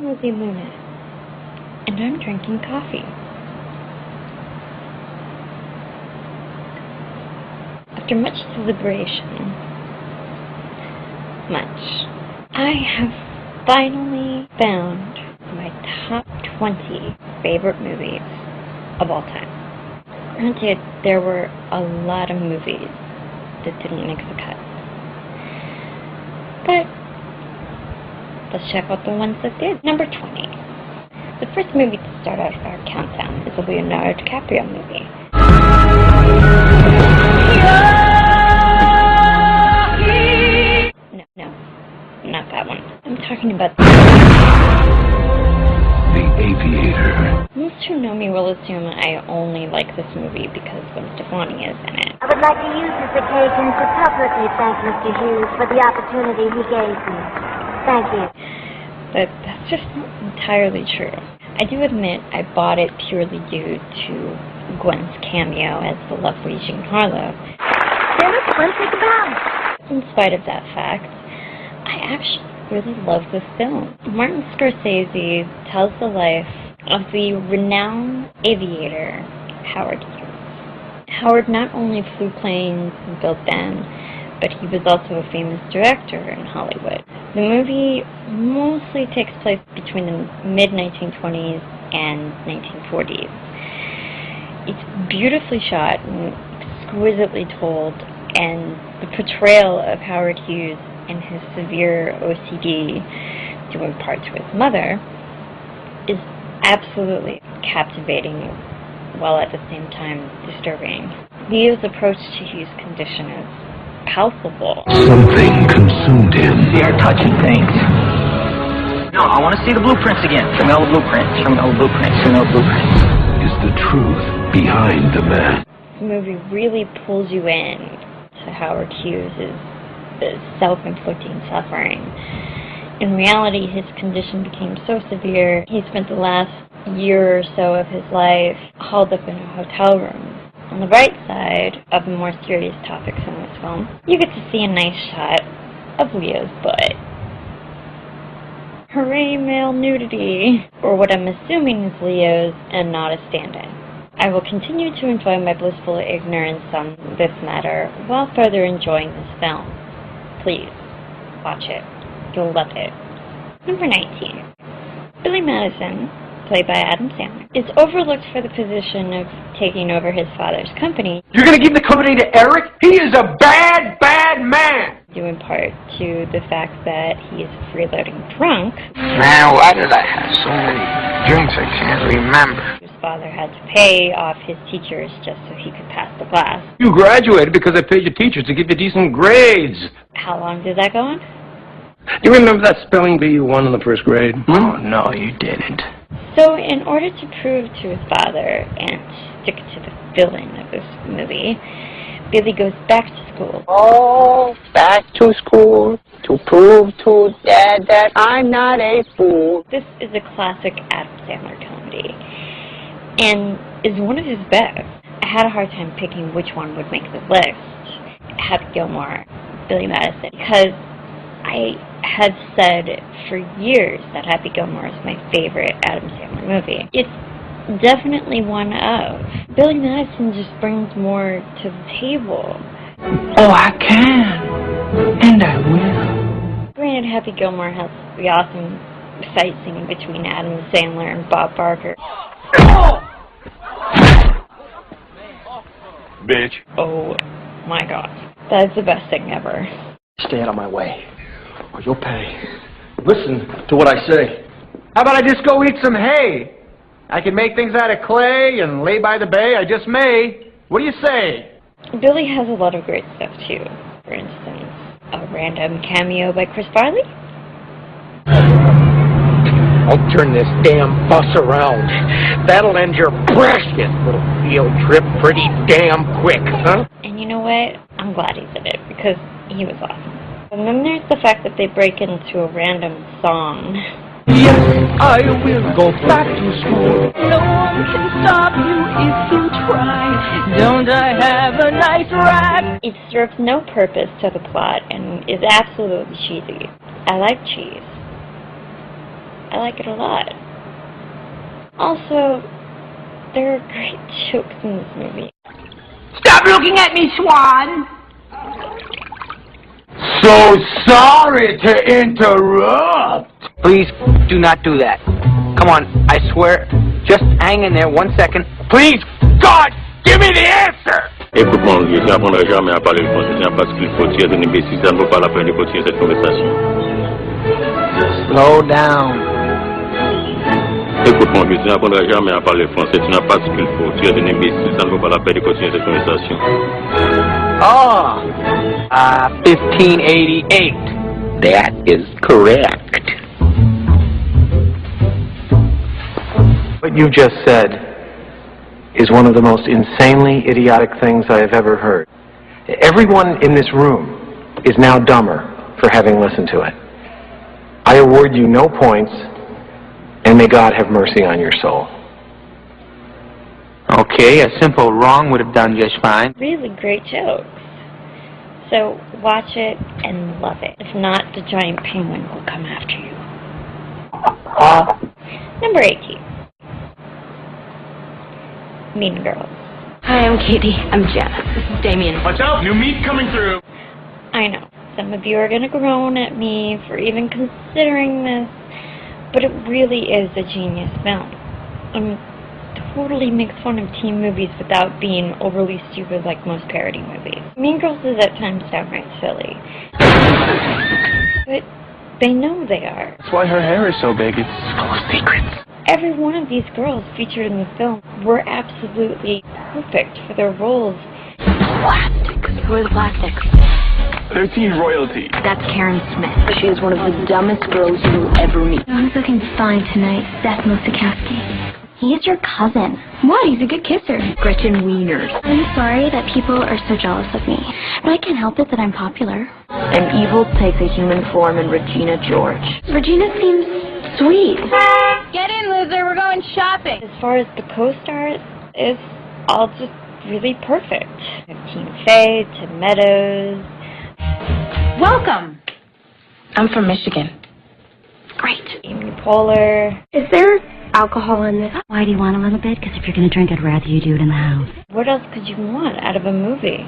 Lizzie Luna, and I'm drinking coffee. After much deliberation, I have finally found my top 20 favorite movies of all time. Granted, there were a lot of movies that didn't make the cut. But let's check out the ones that did. Number 20. The first movie to start out our countdown is a Leonardo DiCaprio movie. No, not that one. I'm talking about The Aviator. Most who know me will assume I only like this movie because Gwen Stefani is in it. I would like to use this occasion to publicly thank Mr. Hughes for the opportunity he gave me. Thank you. But that's just not entirely true. I do admit I bought it purely due to Gwen's cameo as the lovely Jean Harlow. Let's take a bow. In spite of that fact, I actually really love this film. Martin Scorsese tells the life of the renowned aviator, Howard Hughes. Howard not only flew planes and built them, but he was also a famous director in Hollywood. The movie mostly takes place between the mid-1920s and 1940s. It's beautifully shot and exquisitely told, and the portrayal of Howard Hughes and his severe OCD, due in part to his mother, is absolutely captivating while at the same time disturbing. Leo's approach to Hughes' condition is palpable. Something consumed him. We are touching things. No, I want to see the blueprints again. Show me all the blueprints. Show me all the blueprints. Show me all the blueprints. Is the truth behind the mask? The movie really pulls you in to Howard Hughes' self-inflicting suffering. In reality, his condition became so severe, he spent the last year or so of his life holed up in a hotel room. On the right side of the more serious topics in this film, you get to see a nice shot of Leo's butt. Hooray, male nudity! Or what I'm assuming is Leo's and not a stand-in. I will continue to enjoy my blissful ignorance on this matter while further enjoying this film. Please, watch it. You'll love it. Number 19. Billy Madison, played by Adam Sandler, is overlooked for the position of taking over his father's company. You're gonna give the company to Eric? He is a bad, bad man! Due in part to the fact that he is a freeloading drunk. Man, why did I have so many drinks I can't remember? His father had to pay off his teachers just so he could pass the class. You graduated because I paid your teachers to give you decent grades. How long did that go on? You remember that spelling bee you won in the first grade? Oh, no, you didn't. So, in order to prove to his father and stick to the villain of this movie, Billy goes back to school. Oh, back to school to prove to Dad that I'm not a fool. This is a classic Adam Sandler comedy, and is one of his best. I had a hard time picking which one would make the list. Happy Gilmore, Billy Madison, because I had said for years that Happy Gilmore is my favorite Adam Sandler movie. It's definitely one of. Billy Madison just brings more to the table. Oh, I can. And I will. Granted, Happy Gilmore has the awesome fight scene between Adam Sandler and Bob Barker. Bitch. Oh my god. That is the best thing ever. Stay out of my way, or you'll pay. Listen to what I say. How about I just go eat some hay? I can make things out of clay and lay by the bay. I just may. What do you say? Billy has a lot of great stuff too. For instance, a random cameo by Chris Farley. I'll turn this damn bus around. That'll end your precious little field trip pretty damn quick, huh? And you know what? I'm glad he's in it because he was awesome. And then there's the fact that they break into a random song. Yes, I will go back to school. No one can stop you if you try. Don't I have a nice rap? It serves no purpose to the plot and is absolutely cheesy. I like cheese. I like it a lot. Also, there are great jokes in this movie. Stop looking at me, Swan! So sorry to interrupt. Please do not do that. Come on, I swear. Just hang in there 1 second. Please, God, give me the answer. Écoute mon vieux, tu n'apprendras jamais à parler français, c'est parce qu'il faut tirer un imbécile, ça ne vaut pas la peine de continuer cette conversation. Slow down. Écoute mon vieux, tu n'apprendras jamais à parler français, tu n'as pas ce qu'il faut, tu es un imbécile, ça ne vaut pas la peine de continuer cette conversation. Ah, 1588. That is correct. What you just said is one of the most insanely idiotic things I have ever heard. Everyone in this room is now dumber for having listened to it. I award you no points, and may God have mercy on your soul. Okay, a simple wrong would have done just fine. Really great jokes. So watch it and love it. If not, the giant penguin will come after you. Number 18. Mean Girls. Hi, I'm Katie. I'm Janice. This is Damien. Watch out! New meat coming through! I know, some of you are going to groan at me for even considering this, but it really is a genius film. Totally makes fun of teen movies without being overly stupid like most parody movies. Mean Girls is at times downright silly. But they know they are. That's why her hair is so big. It's full of secrets. Every one of these girls featured in the film were absolutely perfect for their roles. Plastics. Who are the plastics? They're teen royalty. That's Karen Smith. She is one of the dumbest girls you will ever meet. Who's looking fine tonight? That's Mosikowski. He's your cousin. What? He's a good kisser. Gretchen Wieners. I'm sorry that people are so jealous of me, but I can't help it that I'm popular. And evil takes a human form in Regina George. Regina seems sweet. Get in, loser. We're going shopping. As far as the co-stars, it's all just really perfect. Tina Fey, Tim Meadows. Welcome. I'm from Michigan. Great. Amy Poehler. Is there alcohol in this? Why do you want a little bit? Because if you're going to drink, I'd rather you do it in the house. What else could you want out of a movie?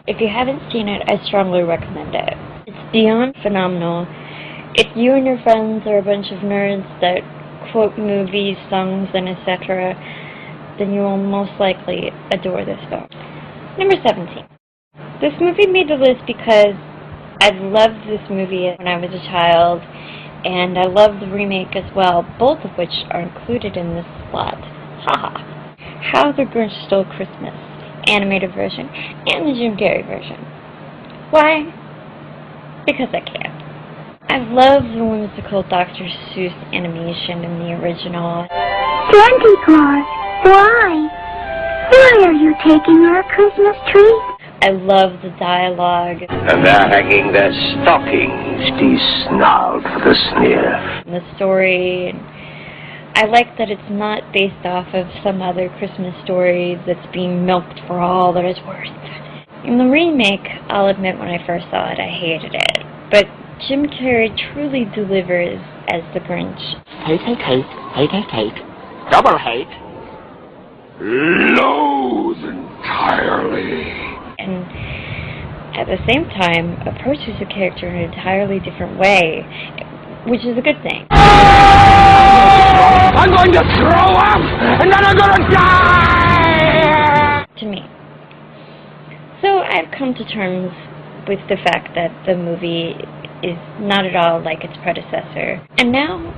If you haven't seen it, I strongly recommend it. It's beyond phenomenal. If you and your friends are a bunch of nerds that quote movies, songs, and etc., then you will most likely adore this film. Number 17. This movie made the list because I loved this movie when I was a child, and I love the remake as well, both of which are included in this slot. Haha. How the Grinch Stole Christmas, animated version, and the Jim Carrey version. Why? Because I can. I love the whimsical Dr. Seuss animation in the original. Santa Claus, why? Why are you taking our Christmas tree? I love the dialogue. And they're hanging their stockings, de-snarled for the sneer. And the story. I like that it's not based off of some other Christmas story that's being milked for all that it's worth. In the remake, I'll admit when I first saw it, I hated it. But Jim Carrey truly delivers as the Grinch. Hate, hate, hate, hate, hate, hate. Double hate. Loathe entirely. And at the same time, approaches the character in an entirely different way, which is a good thing. I'm going to throw up, and then I'm going to die! To me. So I've come to terms with the fact that the movie is not at all like its predecessor. And now,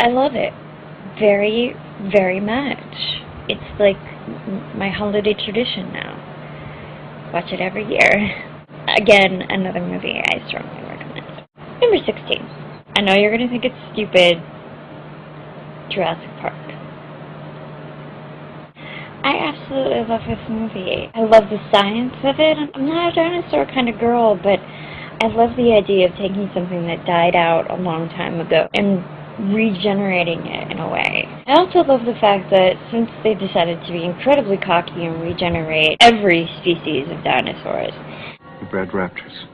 I love it. Very, very much. It's like my holiday tradition now. Watch it every year. Again, another movie I strongly recommend. Number 16. I know you're going to think it's stupid. Jurassic Park. I absolutely love this movie. I love the science of it. I'm not a dinosaur kind of girl, but I love the idea of taking something that died out a long time ago and regenerating it in a way. I also love the fact that since they decided to be incredibly cocky and regenerate every species of dinosaurs, You bred raptors.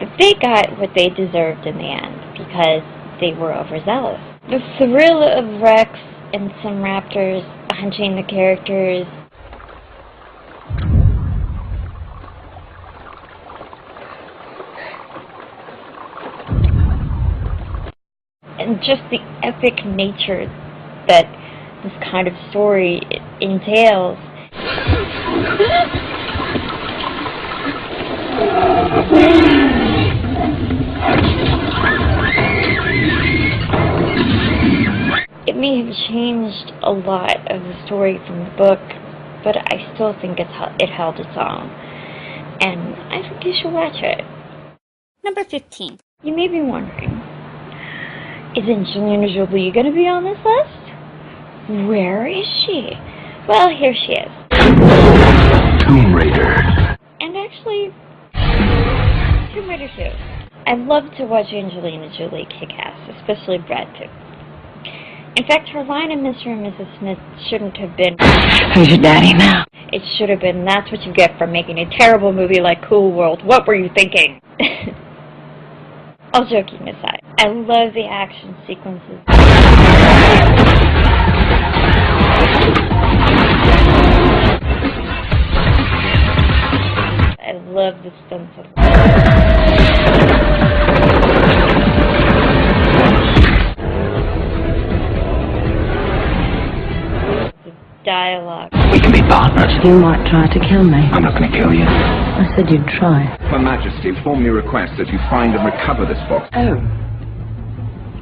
that they got what they deserved in the end, because they were overzealous. The thrill of Rex and some raptors hunting the characters, and just the epic nature that this kind of story entails. It may have changed a lot of the story from the book, but I still think it held its own. And I think you should watch it. Number 15. You may be wondering, is Angelina Jolie going to be on this list? Where is she? Well, here she is. Tomb Raider. And actually, Tomb Raider 2. I love to watch Angelina Jolie kick ass, especially Brad Pitt. In fact, her line in Mr. and Mrs. Smith shouldn't have been, "Who's your daddy now?" It should have been, "That's what you get for making a terrible movie like Cool World. What were you thinking?" All joking aside, I love the action sequences. I love the stunts of the dialogue. We can be partners. You might try to kill me. I'm not going to kill you. I said you'd try. Her Majesty formally requests that you find and recover this box. Oh.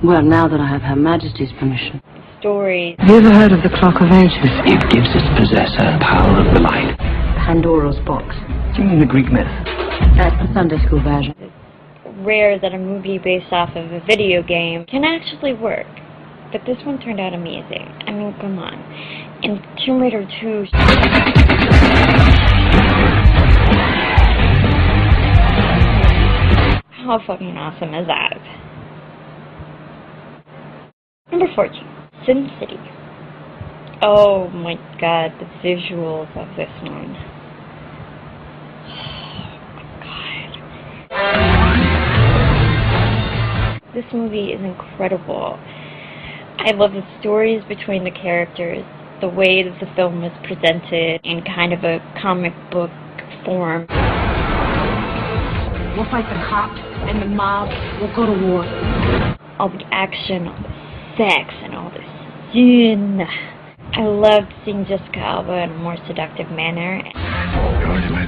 Well, now that I have Her Majesty's permission. Stories. Have you ever heard of the Clock of Ages? It gives its possessor power of the light. Pandora's box. Do you mean the Greek myth? That's the Sunday school version. It's rare that a movie based off of a video game can actually work. But this one turned out amazing. I mean, come on. In Tomb Raider 2... How fucking awesome is that? Number 14. Sin City. Oh my god, the visuals of this one. This movie is incredible. I love the stories between the characters, the way that the film was presented in kind of a comic book form. We'll fight the cops and the mob. We'll go to war. All the action, all the sex, and all the sin. I loved seeing Jessica Alba in a more seductive manner.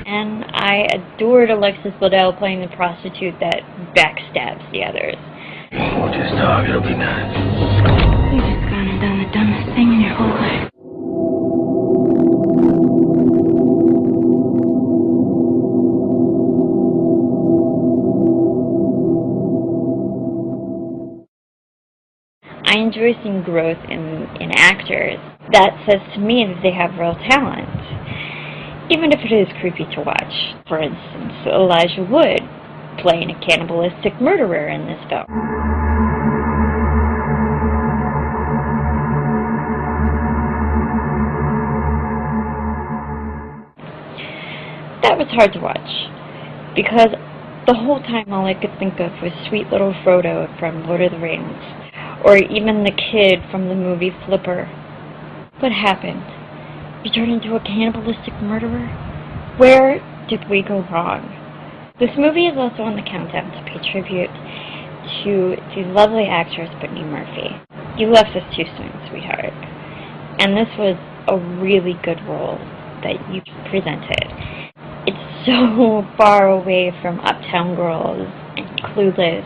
And I adored Alexis Bledel playing the prostitute that backstabs the others. We'll just talk, it'll be nice. You've just gone and done the dumbest thing in your whole life. I enjoy seeing growth in actors. That says to me that they have real talent, even if it is creepy to watch. For instance, Elijah Wood playing a cannibalistic murderer in this film. That was hard to watch, because the whole time all I could think of was sweet little Frodo from Lord of the Rings, or even the kid from the movie Flipper. What happened? You turned into a cannibalistic murderer? Where did we go wrong? This movie is also on the countdown to pay tribute to the lovely actress Brittany Murphy. You left us too soon, sweetheart. And this was a really good role that you presented. It's so far away from Uptown Girls and Clueless.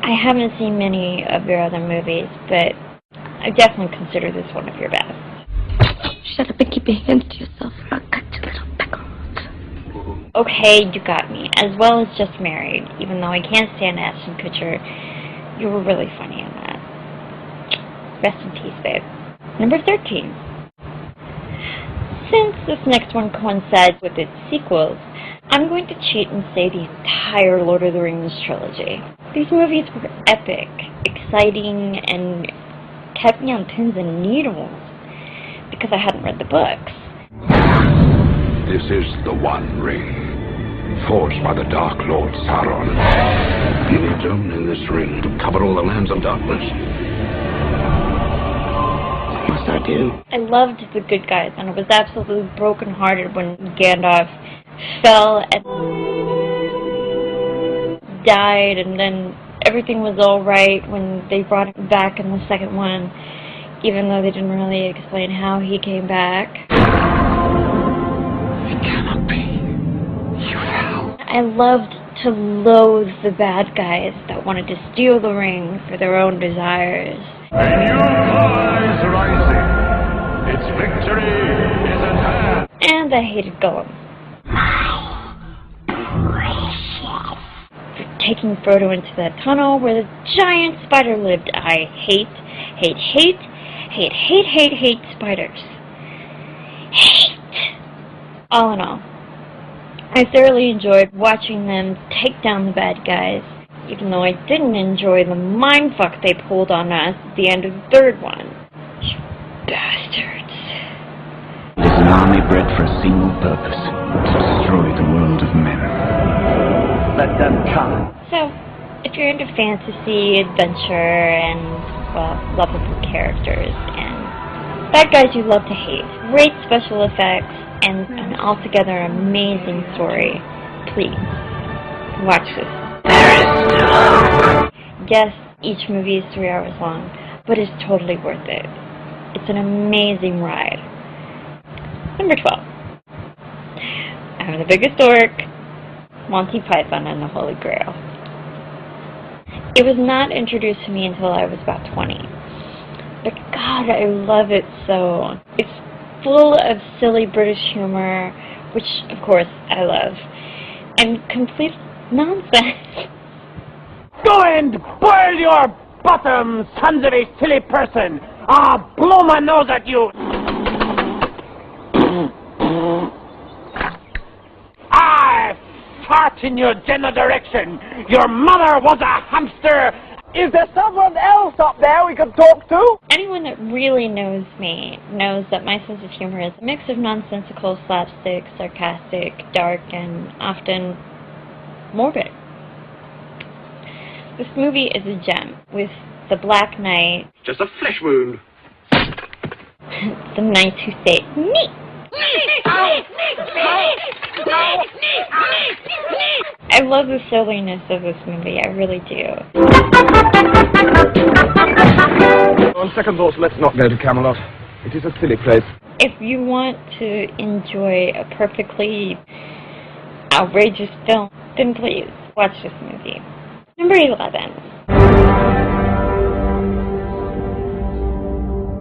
I haven't seen many of your other movies, but I definitely consider this one of your best. Shut up and keep your hands to yourself, or I'll cut your little peckles. Okay, you got me. As well as Just Married. Even though I can't stand Ashton Kutcher, you were really funny in that. Rest in peace, babe. Number 13. Since this next one coincides with its sequels, I'm going to cheat and say the entire Lord of the Rings trilogy. These movies were epic, exciting, and kept me on pins and needles because I hadn't read the books. This is the One Ring, forged by the Dark Lord Sauron. You need to open in this ring to cover all the lands of darkness. What must I do? I loved the good guys, and I was absolutely brokenhearted when Gandalf fell and died, and then everything was all right when they brought him back in the second one, even though they didn't really explain how he came back. It cannot be. You hell. I loved to loathe the bad guys that wanted to steal the ring for their own desires. A new power is rising. Its victory is at hand. And I hated Gollum. For taking Frodo into that tunnel where the giant spider lived. I hate spiders. Hate. All in all, I thoroughly enjoyed watching them take down the bad guys, even though I didn't enjoy the mindfuck they pulled on us at the end of the third one. You bastards. It is an army bred for a single purpose, to destroy the world of men. Let them come. So, if you're into fantasy, adventure, and, well, lovable characters, and bad guys you love to hate, great special effects, and an altogether amazing story, please, watch this. Yes, each movie is 3 hours long, but it's totally worth it. It's an amazing ride. Number 12. I'm the biggest dork, Monty Python and the Holy Grail. It was not introduced to me until I was about 20. But God, I love it so. It's full of silly British humor, which, of course, I love, and complete nonsense. Go and boil your bottom, sons of a silly person! I'll blow my nose at you! I fart in your general direction! Your mother was a hamster! Is there someone else up there we could talk to? Anyone that really knows me knows that my sense of humor is a mix of nonsensical, slapstick, sarcastic, dark, and often morbid. This movie is a gem, with the Black Knight, Just a flesh wound. the knights who say, "Neat!" I love the silliness of this movie, I really do. On second thoughts, let's not go to Camelot. It is a silly place. If you want to enjoy a perfectly outrageous film, then please watch this movie. Number 11.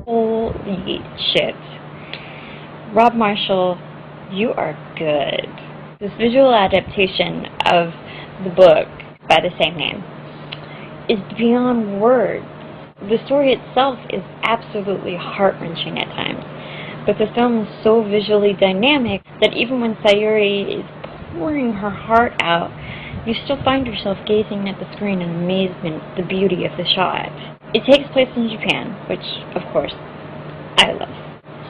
Holy shit. Rob Marshall, you are good. This visual adaptation of the book by the same name is beyond words. The story itself is absolutely heart-wrenching at times, but the film is so visually dynamic that even when Sayuri is pouring her heart out, you still find yourself gazing at the screen in amazement at the beauty of the shot. It takes place in Japan, which, of course, I love.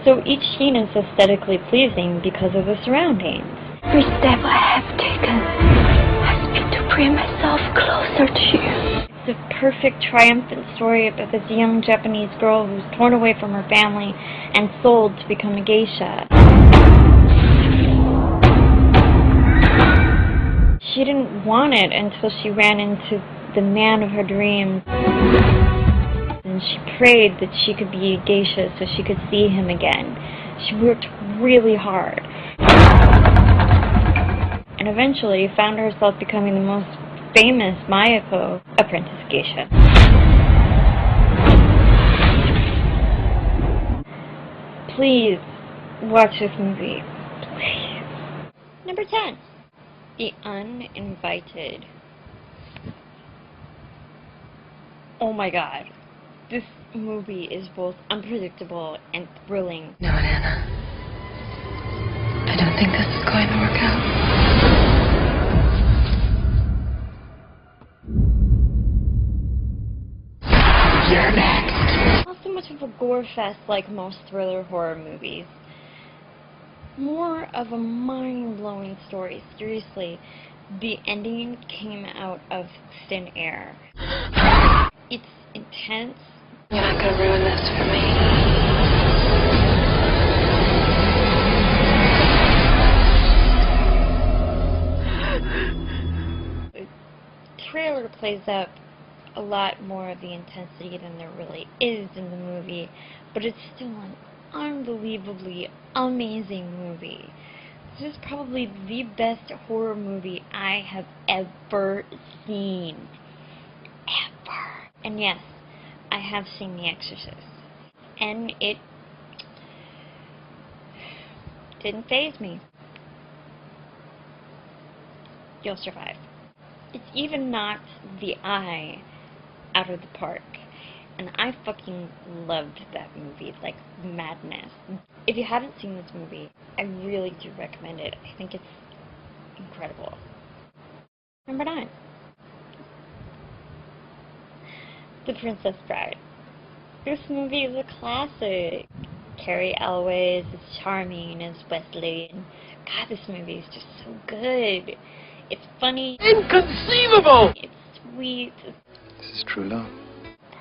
So each scene is aesthetically pleasing because of the surroundings. Every step I have taken has been to bring myself closer to you. It's a perfect, triumphant story about this young Japanese girl who's torn away from her family and sold to become a geisha. She didn't want it until she ran into the man of her dreams. And she prayed that she could be a geisha so she could see him again. She worked really hard. And eventually found herself becoming the most famous Mayako apprentice geisha. Please watch this movie. Please. Number 10. The Uninvited. Oh my god. This movie is both unpredictable and thrilling. No, Nana. I don't think this is going to work out. You're next. Not so much of a gore fest like most thriller horror movies. More of a mind-blowing story, seriously. The ending came out of thin air. It's intense. You're not gonna ruin this for me. The trailer plays up a lot more of the intensity than there really is in the movie, but it's still an unbelievably amazing movie. This is probably the best horror movie I have ever seen. Ever. And yes, I have seen The Exorcist. And it didn't faze me. You'll survive. It's even knocked the eye out of the park. And I fucking loved that movie like madness. If you haven't seen this movie, I really do recommend it. I think it's incredible. Number 9. The Princess Bride. This movie is a classic. Carrie Elwes is charming as Wesley, and God, this movie is just so good. It's funny. Inconceivable! It's sweet. This is true love.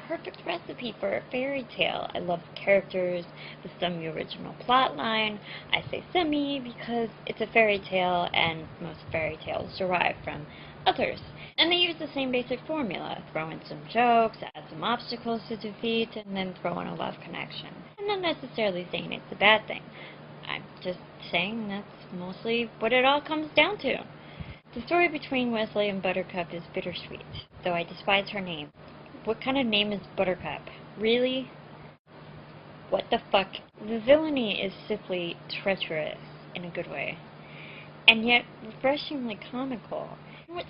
Perfect recipe for a fairy tale. I love the characters, the semi-original plot line. I say semi because it's a fairy tale and most fairy tales derive from others. And they use the same basic formula. Throw in some jokes, add some obstacles to defeat, and then throw in a love connection. I'm not necessarily saying it's a bad thing. I'm just saying that's mostly what it all comes down to. The story between Wesley and Buttercup is bittersweet, though I despise her name. What kind of name is Buttercup? Really? What the fuck? The villainy is simply treacherous in a good way, and yet refreshingly comical.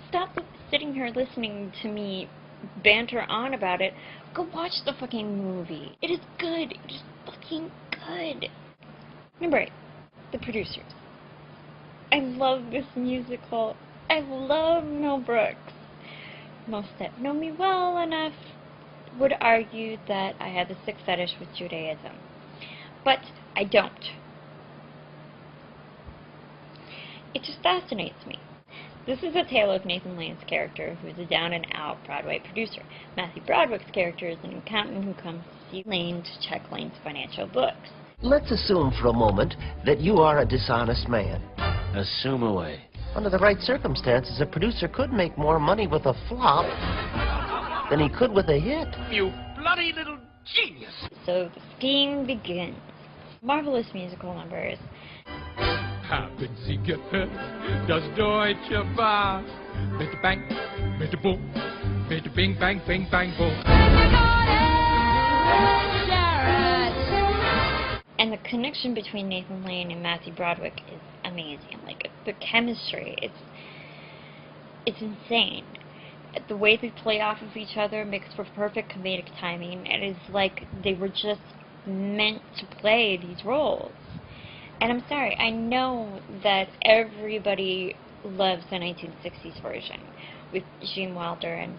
Stop sitting here listening to me banter on about it. Go watch the fucking movie. It is good. It is fucking good. Number 8. The Producers. I love this musical. I love Mel Brooks. Most that know me well enough would argue that I have a sick fetish with Judaism. But I don't. It just fascinates me. This is a tale of Nathan Lane's character, who is a down-and-out Broadway producer. Matthew Broderick's character is an accountant who comes to see Lane to check Lane's financial books. Let's assume for a moment that you are a dishonest man. Assume away. Under the right circumstances, a producer could make more money with a flop than he could with a hit. You bloody little genius! So the scheme begins. Marvelous musical numbers. Haben Sie gehört, das deutsche Bar mit der Bang, mit der Boom, mit der Bing, Bang, Bing, Bang, Boom. And the connection between Nathan Lane and Matthew Broderick is amazing. Like, the chemistry, it's insane. The way they play off of each other makes for perfect comedic timing. It is like they were just meant to play these roles. And I'm sorry, I know that everybody loves the 1960s version with Gene Wilder and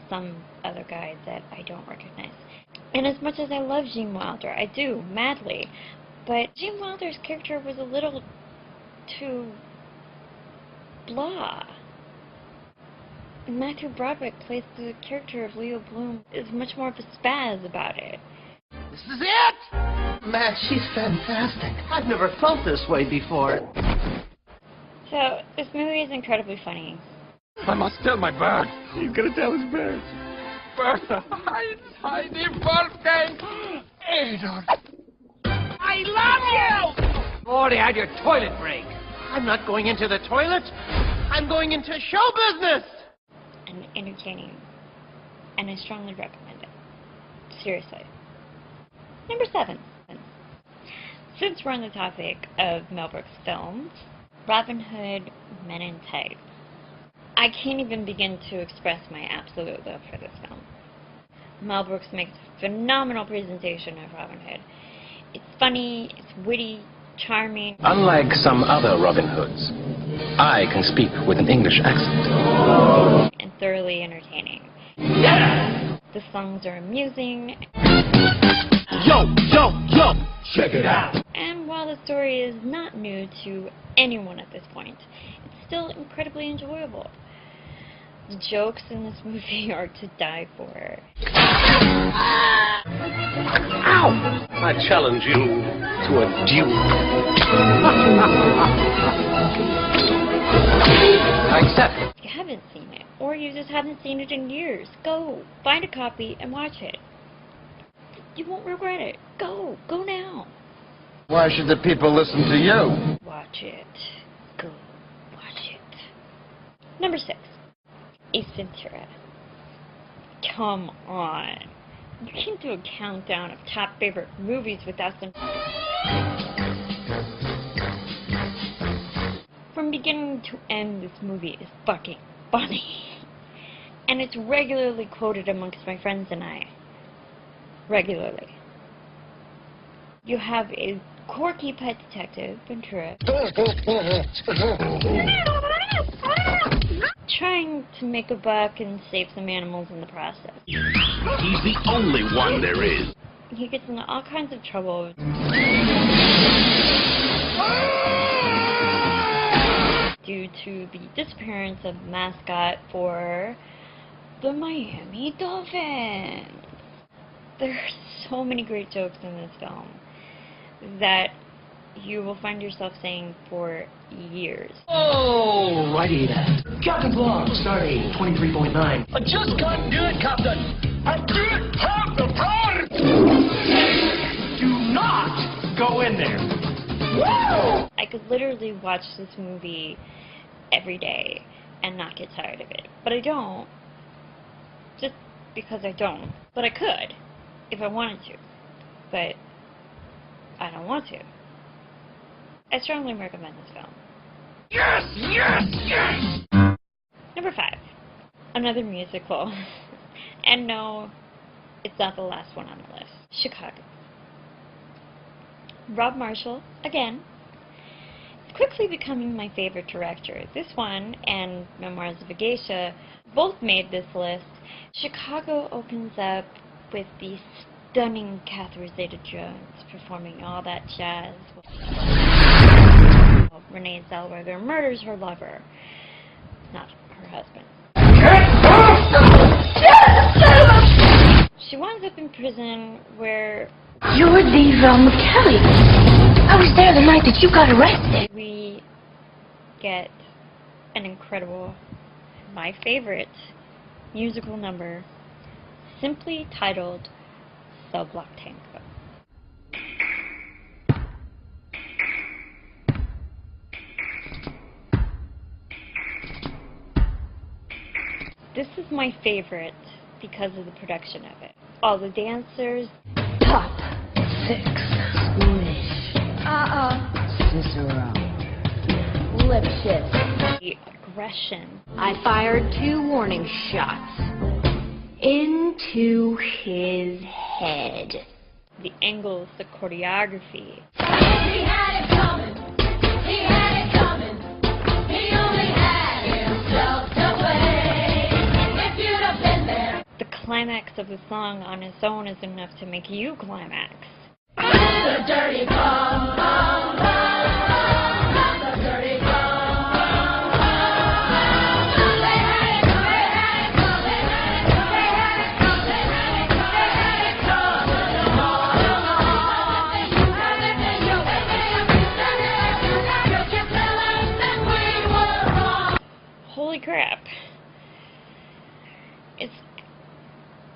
some other guy that I don't recognize. And as much as I love Gene Wilder, I do, madly, but Gene Wilder's character was a little too blah. Matthew Broderick plays the character of Leo Bloom is much more of a spaz about it. This is it! Man, she's fantastic. I've never felt this way before. So, this movie is incredibly funny. I must tell my bird. He's gonna tell his birds. Bertha, Heidi, Wolfgang, Adolf. I love you! Already had your toilet break. I'm not going into the toilet. I'm going into show business. And entertaining. And I strongly recommend it. Seriously. Number 7. Since we're on the topic of Mel Brooks films, Robin Hood, Men in Tights. I can't even begin to express my absolute love for this film. Mel Brooks makes a phenomenal presentation of Robin Hood. It's funny, it's witty, charming. Unlike some other Robin Hoods, I can speak with an English accent. And thoroughly entertaining. Yeah! The songs are amusing. Yo, yo, yo! Check it out! And while the story is not new to anyone at this point, it's still incredibly enjoyable. The jokes in this movie are to die for. Ow! I challenge you to a duel. I accept. If you haven't seen it, or you just haven't seen it in years, go find a copy and watch it. You won't regret it. Go now. Why should the people listen to you? Watch it. Go watch it. Number 6. Ace Ventura. Come on. You can't do a countdown of top favorite movies without some... From beginning to end, this movie is fucking funny. And it's regularly quoted amongst my friends and I. Regularly. You have a quirky pet detective, Ventura, trying to make a buck and save some animals in the process. He's the only one there is. He gets into all kinds of trouble due to the disappearance of the mascot for the Miami Dolphins. There are so many great jokes in this film that you will find yourself saying for years. Oh, righty then. Captain Blog, starting 23.9. I just can't do it, Captain. I don't have the power. Do not go in there. Woo! I could literally watch this movie every day and not get tired of it. But I don't. Just because I don't. But I could, if I wanted to. But I don't want to. I strongly recommend this film. Yes, yes, yes! Number 5. Another musical. And no, it's not the last one on the list. Chicago. Rob Marshall, again, is quickly becoming my favorite director. This one and Memoirs of a Geisha both made this list. Chicago opens up with the stunning Catherine Zeta-Jones performing all that jazz. Renee Zellweger murders her lover, not her husband. She winds up in prison where... You're the McKelly. I was there the night that you got arrested. We get an incredible, my favorite, musical number, simply titled Cell Block Tango. This is my favorite because of the production of it. All the dancers. Top 6. Squish. Cicero. Lip shift. The aggression. I fired 2 warning shots. Into his head. The angles, the choreography. He had it coming. He had it coming. He only had himself to blame. If you'd have been there. The climax of the song on its own is enough to make you climax. The dirty bum, bum, bum, bum. The dirty bum, bum, bum. They had it coming. They had it coming. They had it coming. They had it coming. Holy crap. It's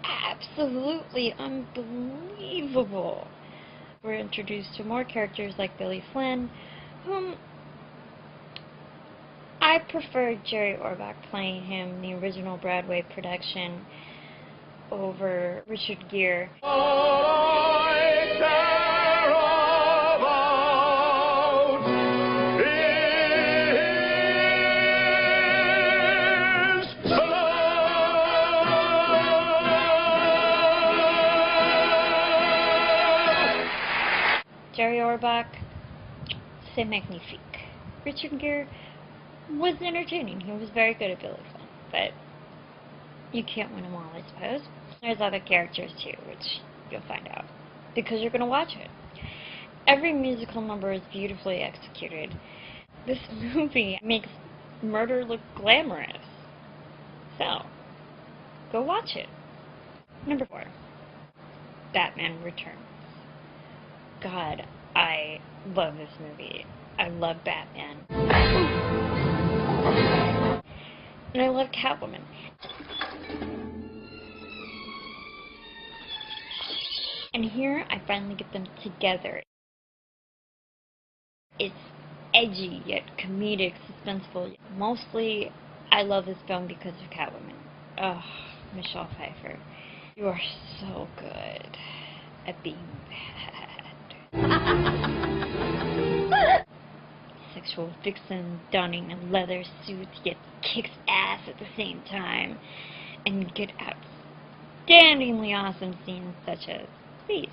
absolutely unbelievable. We're introduced to more characters like Billy Flynn, whom I prefer Jerry Orbach playing him in the original Broadway production over Richard Gere. Jerry Orbach, c'est magnifique. Richard Gere was entertaining. He was very good at Billy Flynn, but you can't win them all, I suppose. There's other characters too, which you'll find out, because you're going to watch it. Every musical number is beautifully executed. This movie makes murder look glamorous. So, go watch it. Number 4, Batman Returns. God, I love this movie. I love Batman. And I love Catwoman. And here I finally get them together. It's edgy, yet comedic, suspenseful. Mostly, I love this film because of Catwoman. Oh, Michelle Pfeiffer. You are so good at being bad. Sexual vixen donning a leather suit, yet kicks ass at the same time. And you get outstandingly awesome scenes such as these.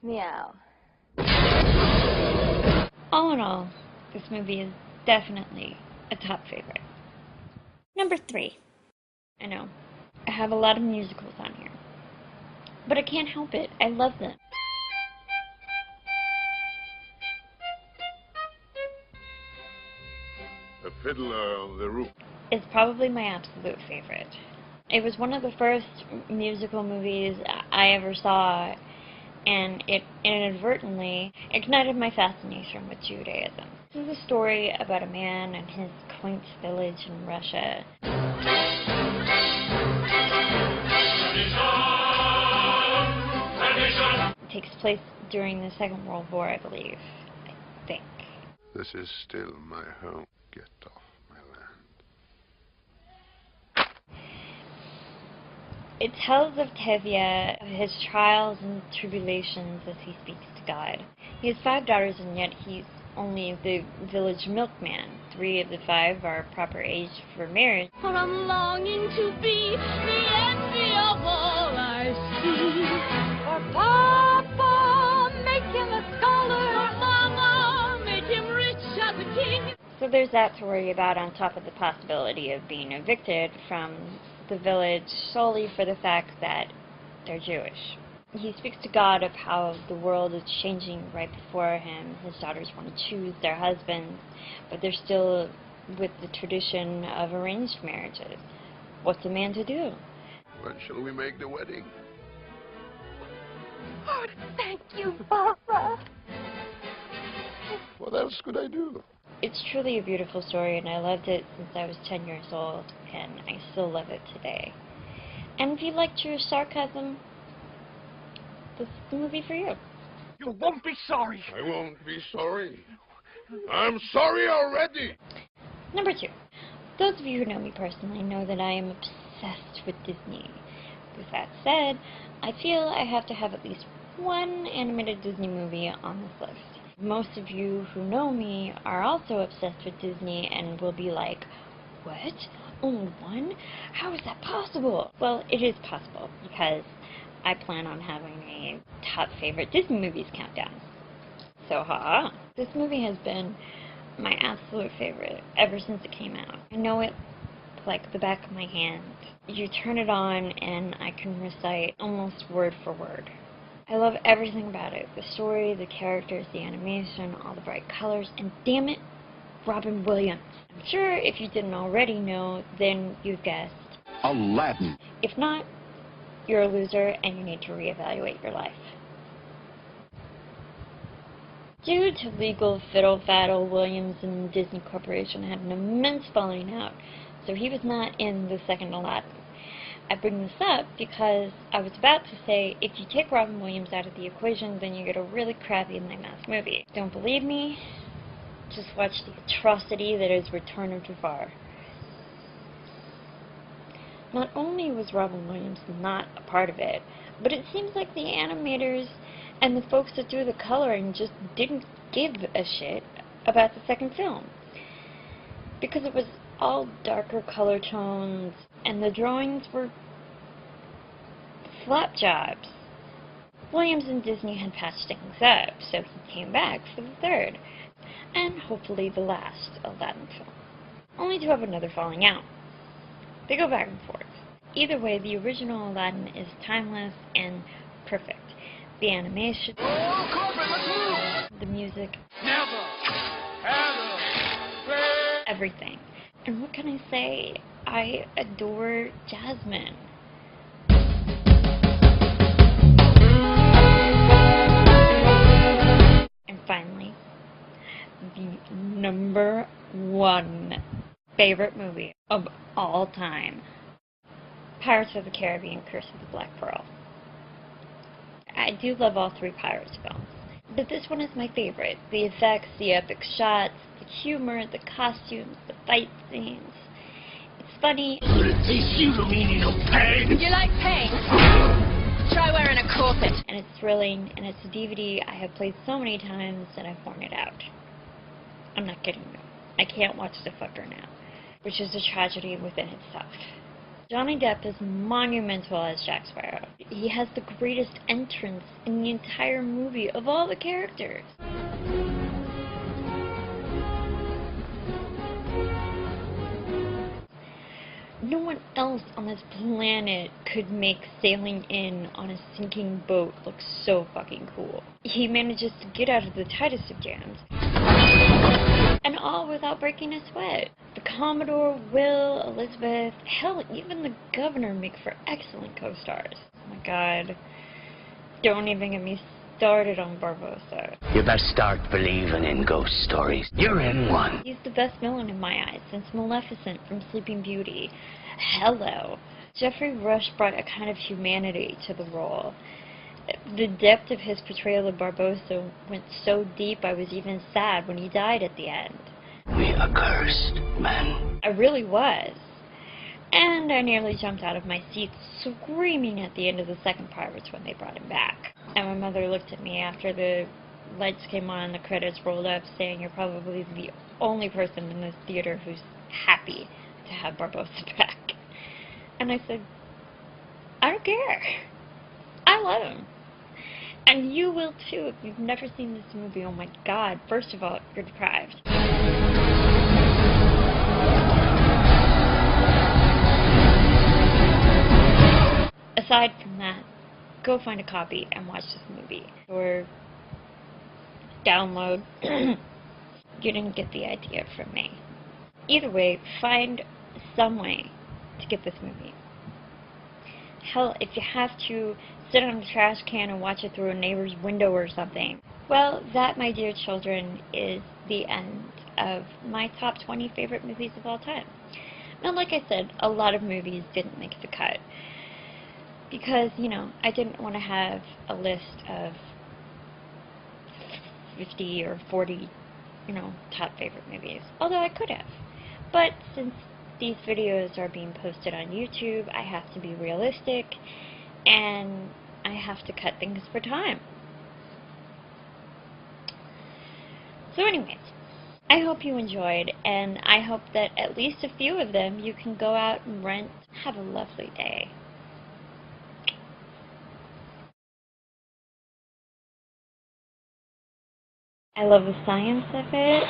Meow. All in all, this movie is definitely a top favorite. Number 3. I know, I have a lot of musicals on here, but I can't help it. I love them. The Fiddler on the Roof. It's probably my absolute favorite. It was one of the first musical movies I ever saw, and it inadvertently ignited my fascination with Judaism. This is a story about a man and his quaint village in Russia. It takes place during the Second World War, I believe. I think. This is still my home. Get off my land. It tells of Tevye, of his trials and tribulations as he speaks to God. He has 5 daughters, and yet he's only the village milkman. 3 of the 5 are proper age for marriage. For I'm longing to be the envy of all I see. For Papa, make him a scholar. For Mama, make him rich as a king. So there's that to worry about, on top of the possibility of being evicted from the village solely for the fact that they're Jewish. He speaks to God of how the world is changing right before him. His daughters want to choose their husbands, but they're still with the tradition of arranged marriages. What's a man to do? When shall we make the wedding? Oh, thank you, Papa. What else could I do? It's truly a beautiful story, and I loved it since I was 10 years old, and I still love it today. And if you like Jewish sarcasm, this is the movie for you. You won't be sorry. I won't be sorry. I'm sorry already. Number 2. Those of you who know me personally know that I am obsessed with Disney. With that said, I feel I have to have at least one animated Disney movie on this list. Most of you who know me are also obsessed with Disney and will be like, what? Only one? How is that possible? Well, it is possible because I plan on having a top favorite Disney movies countdown. So, this movie has been my absolute favorite ever since it came out. I know it like the back of my hand. You turn it on and I can recite almost word for word. I love everything about it. The story, the characters, the animation, all the bright colors, and damn it, Robin Williams. I'm sure if you didn't already know, then you've guessed. Aladdin. If not, you're a loser and you need to reevaluate your life. Due to legal fiddle-faddle, Williams and Disney Corporation had an immense falling out, so he was not in the second Aladdin. I bring this up because I was about to say, if you take Robin Williams out of the equation, then you get a really crappy lame-ass movie. Don't believe me? Just watch the atrocity that is Return of Jafar. Not only was Robin Williams not a part of it, but it seems like the animators and the folks that do the coloring just didn't give a shit about the second film. Because it was all darker color tones, and the drawings were flop jobs. Williams and Disney had patched things up, so he came back for the third, and hopefully the last Aladdin film, only to have another falling out. They go back and forth. Either way, the original Aladdin is timeless and perfect. The animation, the music, everything. And what can I say? I adore Jasmine. And finally, the number 1 favorite movie of all time, Pirates of the Caribbean: Curse of the Black Pearl. I do love all 3 Pirates films, but this one is my favorite. The effects, the epic shots, the humor, the costumes, the fight scenes. It's funny. Would it taste you the meaning of pain? You like pain? Try wearing a corset. And it's thrilling, and it's a DVD I have played so many times that I've worn it out. I'm not kidding you. I can't watch the fucker now, which is a tragedy within itself. Johnny Depp is monumental as Jack Sparrow. He has the greatest entrance in the entire movie of all the characters. No one else on this planet could make sailing in on a sinking boat look so fucking cool. He manages to get out of the tightest of jams, and all without breaking a sweat. The Commodore, Will, Elizabeth, hell, even the Governor make for excellent co-stars. Oh my god. Don't even get me started on Barbossa. You better start believing in ghost stories. You're in one. He's the best villain in my eyes since Maleficent from Sleeping Beauty. Hello. Jeffrey Rush brought a kind of humanity to the role. The depth of his portrayal of Barbossa went so deep I was even sad when he died at the end. We accursed men. I really was. And I nearly jumped out of my seat screaming at the end of the second Pirates when they brought him back. And my mother looked at me after the lights came on and the credits rolled up saying, "You're probably the only person in this theater who's happy to have Barbossa back." And I said, I don't care. I love him. And you will too if you've never seen this movie. Oh my god. First of all, you're deprived. Aside from that, go find a copy and watch this movie. Or download. You didn't get the idea from me. Either way, find some way to get this movie. Hell, if you have to sit on a trash can and watch it through a neighbor's window or something. Well, that, my dear children, is the end of my top 20 favorite movies of all time. Now, like I said, a lot of movies didn't make the cut. Because, you know, I didn't want to have a list of 50 or 40, you know, top favorite movies. Although I could have. But since these videos are being posted on YouTube, I have to be realistic, and I have to cut things for time. So anyways, I hope you enjoyed, and I hope that at least a few of them you can go out and rent. Have a lovely day. I love the science of it.